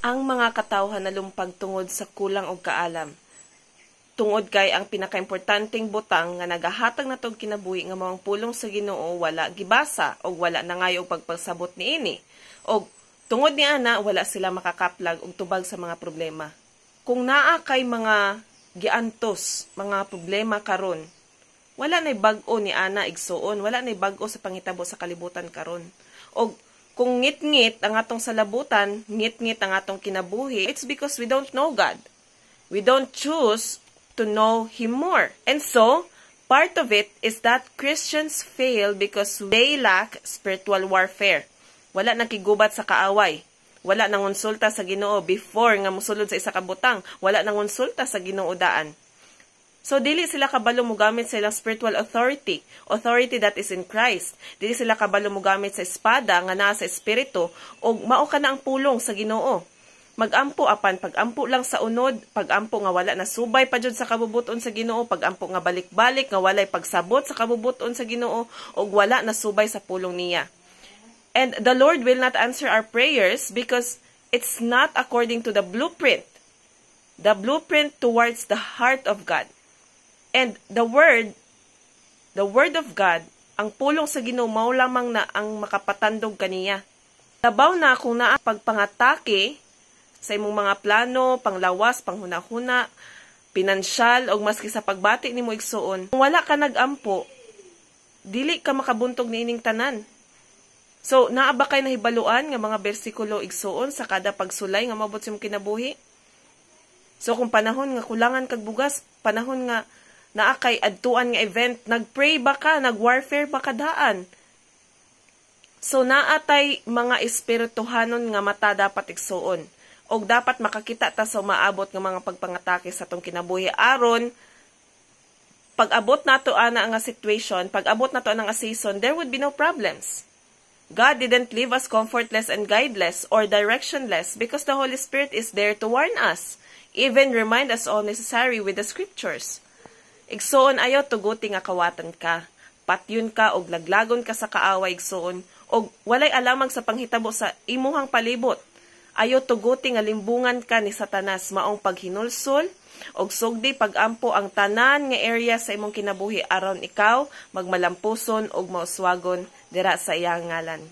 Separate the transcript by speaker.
Speaker 1: Ang mga katawhan nalumpag tungod sa kulang og kaalam. Tungod kay ang pinakaimportanteng butang nga nagahatag natong kinabuhi nga mawang pulong sa Ginoo wala gibasa og wala nangayo og pagpasabot niini. Og tungod ni ana wala sila makakaplag og tubag sa mga problema. Kung naa kay mga giantos, mga problema karon, wala nay bag-o ni ana igsuon, wala nay bag-o sa pangitabo sa kalibutan karon. Og kung ngit-ngit ang atong salabutan, ngit-ngit ang atong kinabuhi, it's because we don't know God. We don't choose to know Him more. And so, part of it is that Christians fail because they lack spiritual warfare. Wala nakigubat sa kaaway. Wala nangonsulta sa Ginoo before nga musulod sa isa ka butang. Wala nangonsulta sa Ginoo daan. So, dili sila kabalo mo gamit sa ilang spiritual authority that is in Christ. Dili sila kabalo mo gamit sa espada nga naa sa espiritu, o mao ka na ang pulong sa Ginoo. Magampo apan, pagampo lang sa unod, pagampo nga wala na subay pa jud sa kabubuton sa Ginoo, pagampo nga balik-balik nga walay pagsabot sa kabubuton sa Ginoo, o wala na subay sa pulong niya. And the Lord will not answer our prayers because it's not according to the blueprint towards the heart of God. And the word of God, ang pulong sa Ginoo mao lamang na ang makapatandog kaniya. Labaw na kung naa pagpangatake sa imong mga plano, panglawas, panghuna-huna, pinansyal, o maski sa pagbati nimo igsuon. Kung wala ka nagampo, dili ka makabuntog niining tanan. So, naa ba kay nahibaluan nga mga bersikulo igsuon sa kada pagsulay nga mabot sa imong kinabuhi? So, kung panahon nga kulangan kag bugas, panahon nga naa kay adtuan nga event, nagpray ba ka, nagwarfare ba ka daan? So, naatay mga espirituhanon nga mata dapat igsuon. Og dapat makakita ta sa maabot nga mga pagpangatake sa tong kinabuhi aron pag-abot nato ana nga situation, pag-abot nato ana nga season, there would be no problems. God didn't leave us comfortless and guideless or directionless because the Holy Spirit is there to warn us, even remind us all necessary with the scriptures. Igsuon ayo tuguti nga kawatan ka, patyon ka og laglagon ka sa kaaway igsuon, og walay alamang sa panghitabo sa imuhang palibot. Ayo tuguti nga limbungan ka ni Satanas maong paghinulsol og sugdi pagampo ang tanan nga area sa imong kinabuhi aron ikaw magmalampuson og mauswagon dira sa iyang ngalan.